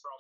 You're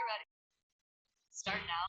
ready. Start now.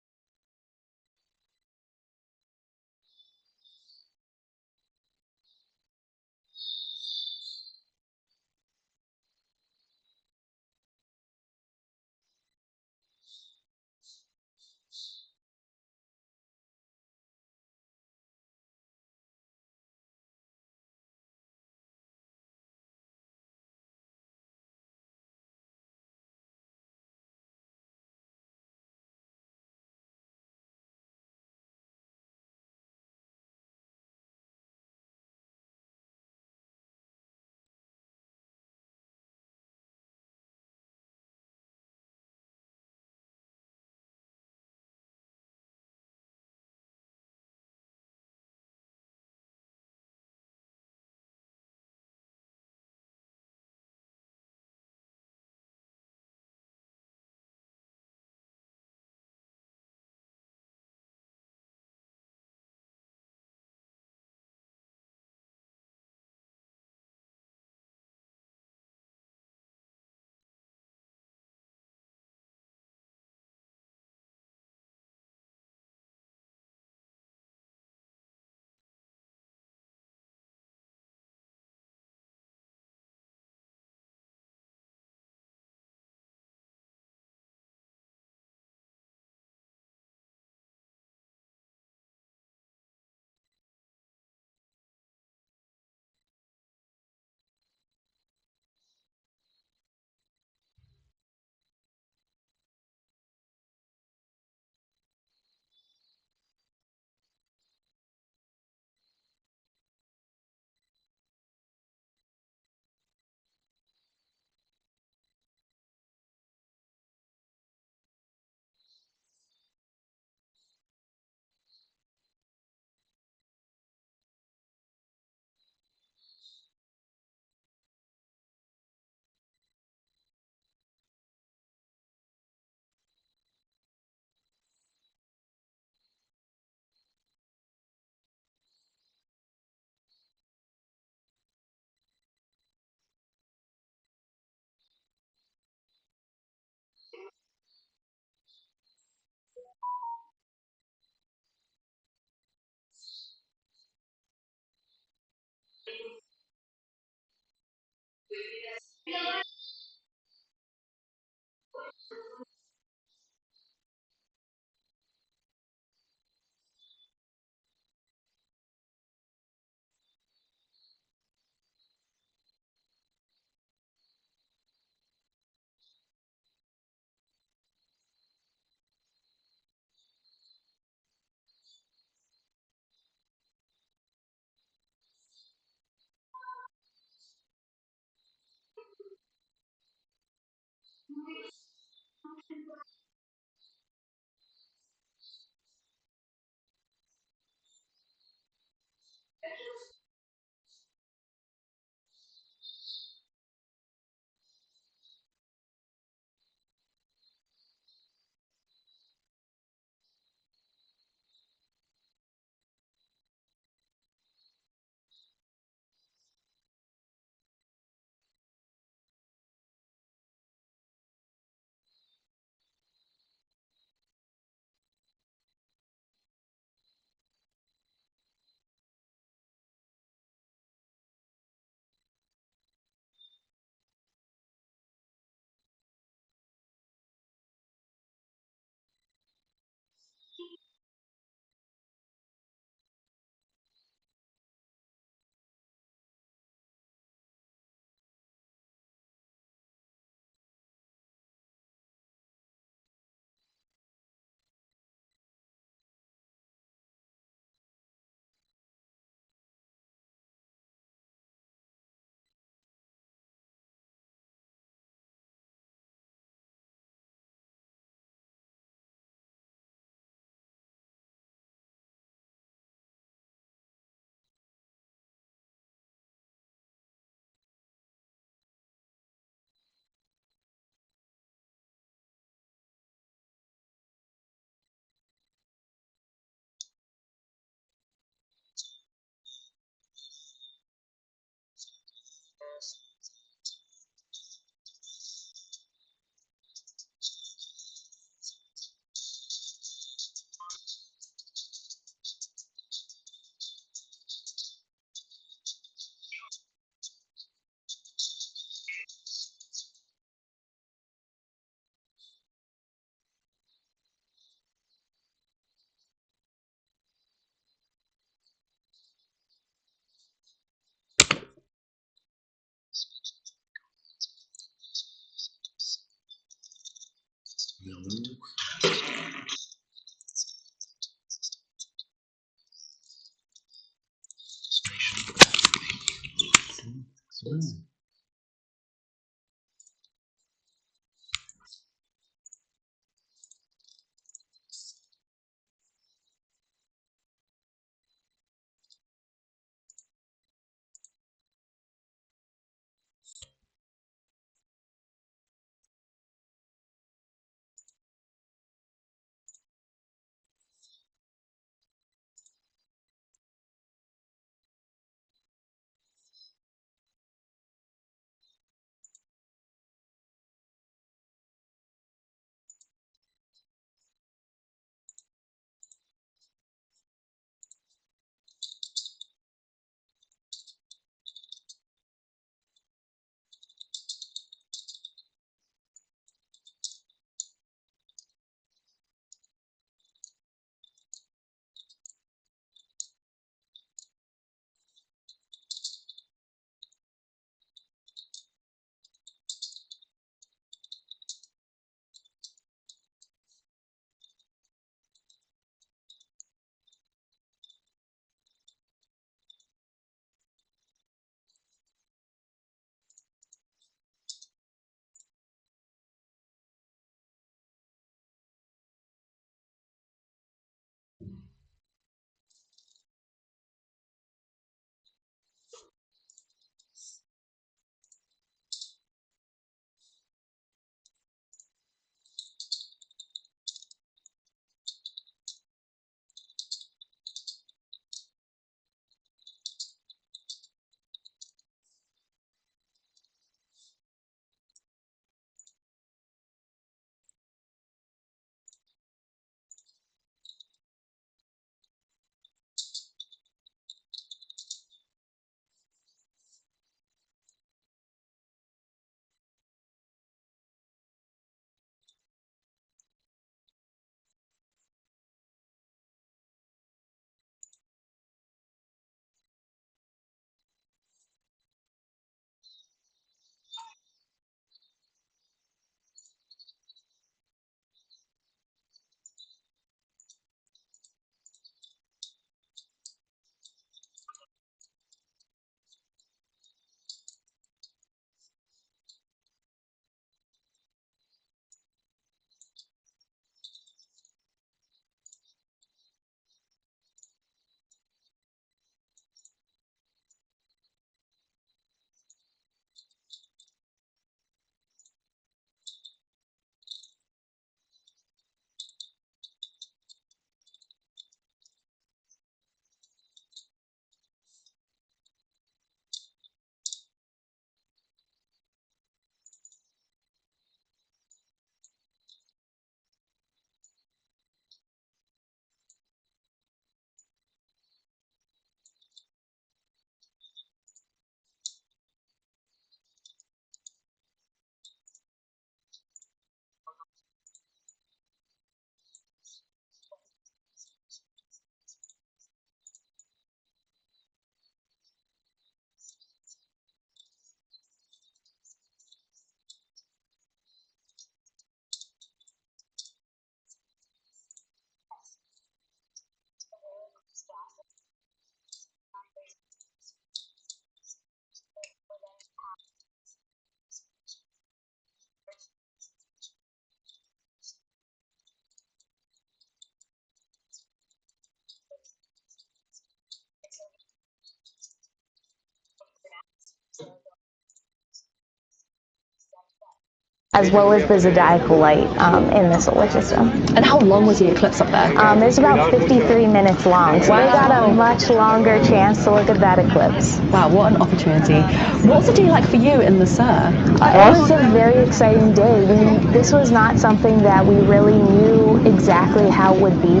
as well as the zodiacal light in the solar system. And how long was the eclipse up there? It's about 53 minutes long, so Wow. we got a much longer chance to look at that eclipse. Wow, what an opportunity. What was the day like for you in the SUR? It was a very exciting day. This was not something that we really knew exactly how it would be.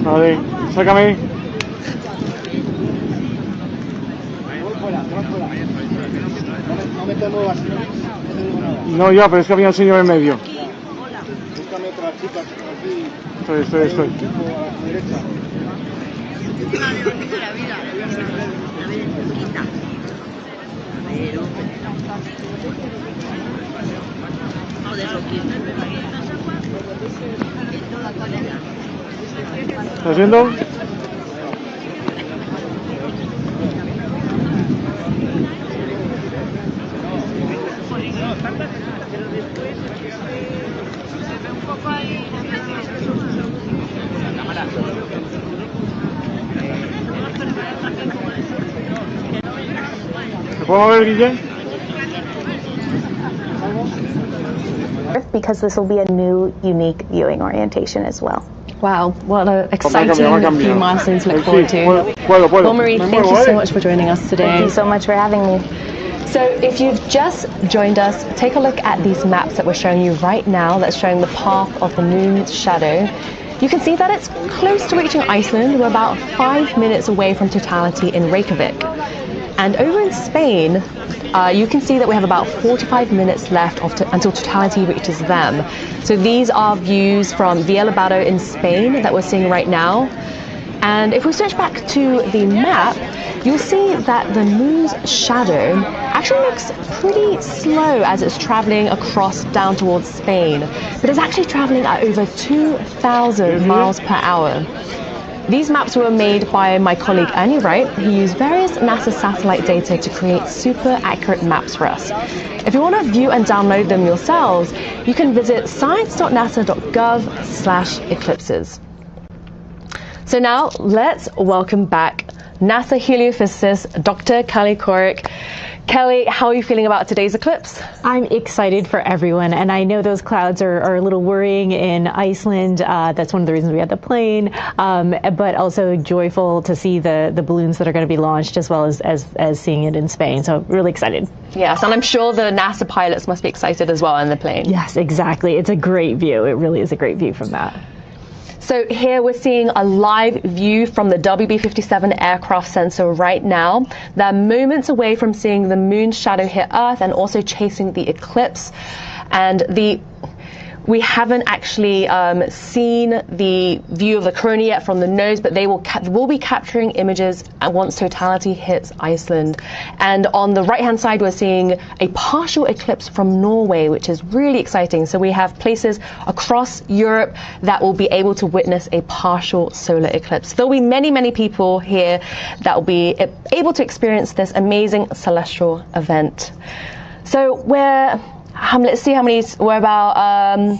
Vale, sácame. No, ya, pero es que había un señor en medio. Búscame otra chica aquí. Estoy. ¿Estás viendo? ¿Te puedo mover, Guille? Because this will be a new, unique viewing orientation as well. Wow, what an exciting few milestones to look forward to. Puedo. Well, Marie, thank you so much for joining us today. Thank you so much for having me. So if you've just joined us, take a look at these maps that we're showing you right now that's showing the path of the moon's shadow. You can see that it's close to reaching Iceland. We're about 5 minutes away from totality in Reykjavik. And over in Spain, you can see that we have about 45 minutes left until totality reaches them. So these are views from Villabado in Spain that we're seeing right now. And if we switch back to the map, you'll see that the moon's shadow actually looks pretty slow as it's traveling across down towards Spain, but it's actually traveling at over 2,000 miles per hour. These maps were made by my colleague Ernie Wright, who used various NASA satellite data to create super accurate maps for us. If you want to view and download them yourselves, you can visit science.nasa.gov/eclipses. So now let's welcome back NASA heliophysicist Dr. Kelly Corrick. Kelly, how are you feeling about today's eclipse? I'm excited for everyone, and I know those clouds are a little worrying in Iceland. That's one of the reasons we had the plane, but also joyful to see the balloons that are going to be launched, as well as seeing it in Spain. So really excited. Yes, and I'm sure the NASA pilots must be excited as well in the plane. Yes, exactly. It's a great view. It really is a great view from that. So here we're seeing a live view from the WB-57 aircraft sensor right now. They're moments away from seeing the moon's shadow hit Earth and also chasing the eclipse. And we haven't actually seen the view of the corona yet from the nose, but they will be capturing images once totality hits Iceland. And on the right-hand side, we're seeing a partial eclipse from Norway, which is really exciting. So we have places across Europe that will be able to witness a partial solar eclipse. There'll be many, many people here that will be able to experience this amazing celestial event. So let's see how many. We're about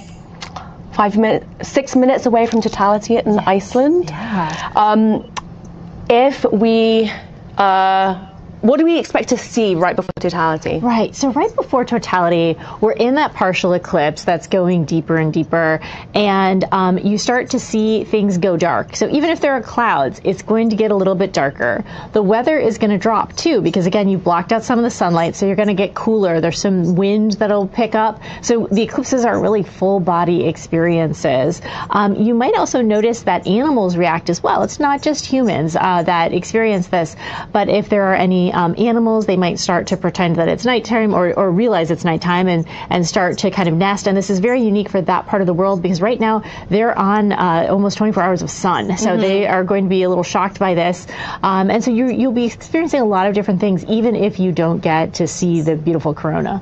6 minutes away from totality in Iceland. Yeah. What do we expect to see right before totality? Right. So right before totality, we're in that partial eclipse that's going deeper and deeper, and you start to see things go dark. So even if there are clouds, it's going to get a little bit darker. The weather is going to drop too, because again, you've blocked out some of the sunlight, so you're going to get cooler. There's some wind that'll pick up. So the eclipses are really full body experiences. You might also notice that animals react as well. It's not just humans that experience this, but if there are any animals, they might start to pretend that it's nighttime or realize it's nighttime and start to kind of nest. And this is very unique for that part of the world, because right now they're on almost 24 hours of sun. So they are going to be a little shocked by this. And so you'll be experiencing a lot of different things, even if you don't get to see the beautiful corona.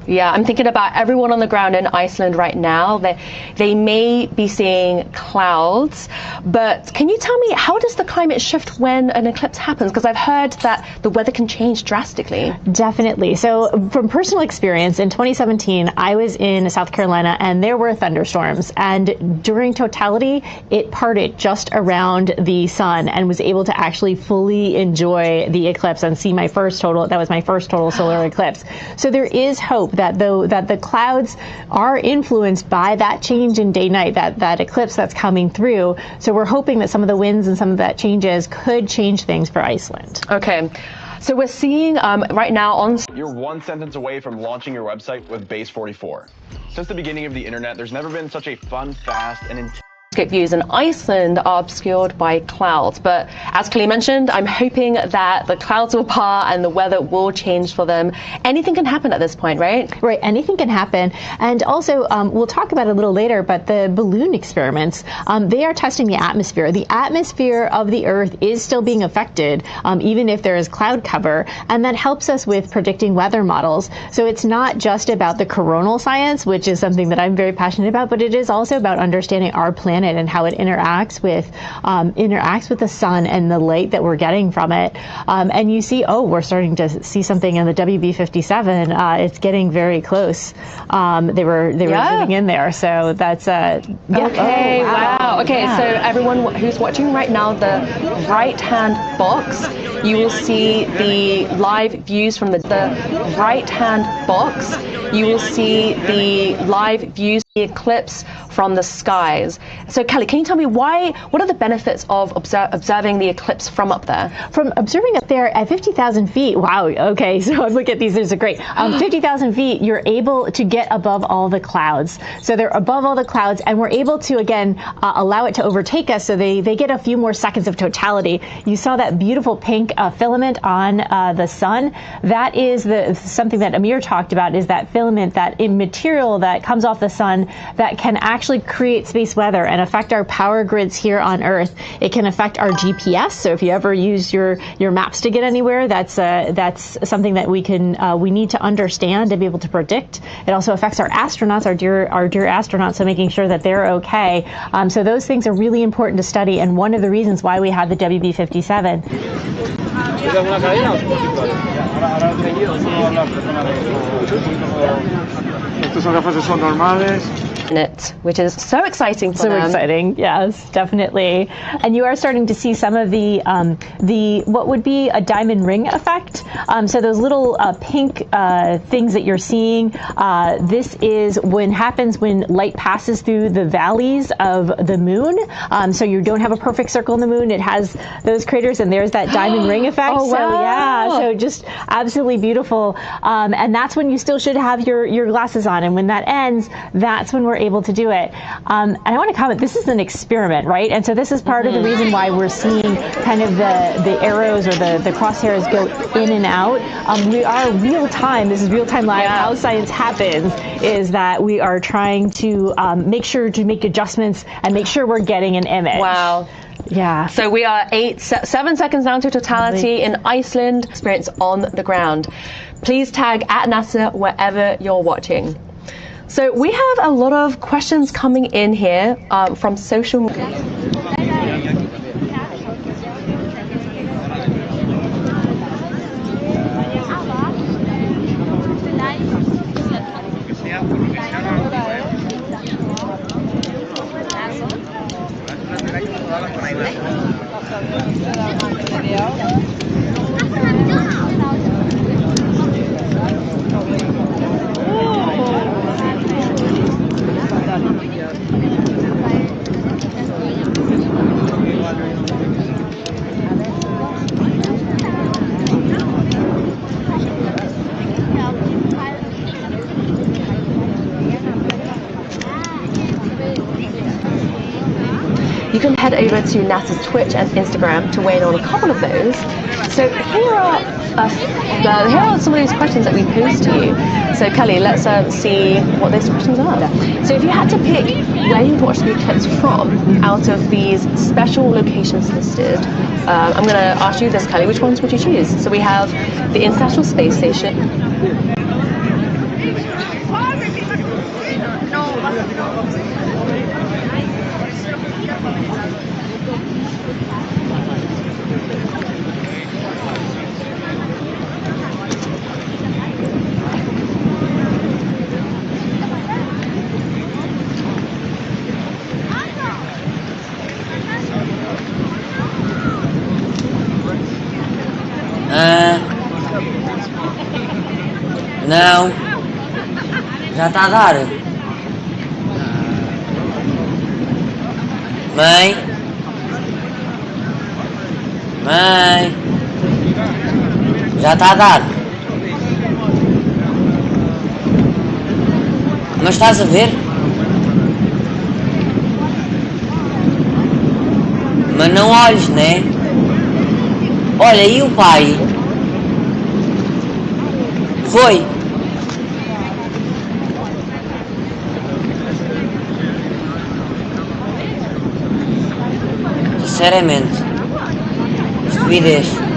Yeah, I'm thinking about everyone on the ground in Iceland right now. They may be seeing clouds, but can you tell me, how does the climate shift when an eclipse happens? Because I've heard that the weather can change drastically. Definitely. So from personal experience, in 2017, I was in South Carolina and there were thunderstorms. And during totality, it parted just around the sun and was able to actually fully enjoy the eclipse and see my first total. That was my first total solar eclipse. So there is hope that the clouds are influenced by that change in day-night, that eclipse that's coming through. So we're hoping that some of the winds and some of that changes could change things for Iceland. Okay. So we're seeing right now on... You're one sentence away from launching your website with Base 44. Since the beginning of the internet, there's never been such a fun, fast, and intense views in Iceland are obscured by clouds, but as Kelly mentioned, I'm hoping that the clouds will part and the weather will change for them. Anything can happen at this point, right? Right, anything can happen. And also, we'll talk about it a little later, but the balloon experiments, they are testing the atmosphere. The atmosphere of the Earth is still being affected, even if there is cloud cover, and that helps us with predicting weather models. So it's not just about the coronal science, which is something that I'm very passionate about, but it is also about understanding our planet and how it interacts with the sun and the light that we're getting from it. And you see, we're starting to see something in the WB57. It's getting very close. They were zooming in there, so that's Okay, wow. Okay, so everyone who's watching right now, the right-hand box, you will see the live views from the right-hand box. You will see the live views, the eclipse from the skies. So Kelly, can you tell me what are the benefits of observing the eclipse from up there? From observing up there at 50,000 feet, wow, okay, so I look at these are great. 50,000 feet, you're able to get above all the clouds. So they're above all the clouds, and we're able to, again, allow it to overtake us, so they get a few more seconds of totality. You saw that beautiful pink filament on the sun. That is something that Amir talked about, is that filament, that material that comes off the sun that can actually create space weather and affect our power grids here on Earth. It can affect our GPS. So if you ever use your maps to get anywhere, that's something that we need to understand to be able to predict. It also affects our astronauts, our dear astronauts, so making sure that they're okay. So those things are really important to study, and one of the reasons why we have the WB57. Estos son gafas de sol normales. Which is so exciting for them. So exciting, yes, definitely. And you are starting to see some of the what would be a diamond ring effect. So those little pink things that you're seeing, this is happens when light passes through the valleys of the moon. So you don't have a perfect circle in the moon. It has those craters, and there's that diamond ring effect. Oh, wow. So yeah, so just absolutely beautiful. And that's when you still should have your glasses on. And when that ends, that's when we're able to do it. And I want to comment, this is an experiment, right? And so this is part of the reason why we're seeing kind of the arrows or the crosshairs go in and out. We are real time, this is real time live. Yeah. How science happens is that we are trying to make sure to make adjustments and make sure we're getting an image. Wow. Yeah. So we are 7 seconds down to totality in Iceland. Experience on the ground. Please tag @NASA wherever you're watching. So we have a lot of questions coming in here from social media. You can head over to NASA's Twitch and Instagram to weigh in on a couple of those. So here are some of these questions that we posed to you. So Kelly, let's see what those questions are. So if you had to pick where you'd watch the eclipse from out of these special locations listed, I'm going to ask you this, Kelly, which ones would you choose? So we have the International Space Station, Não. Já está a dar. Mãe? Mãe? Já está a dar. Mas estás a ver? Mas não olhes, né? Olha, e o pai? Foi. Sinceramente. Estupidez.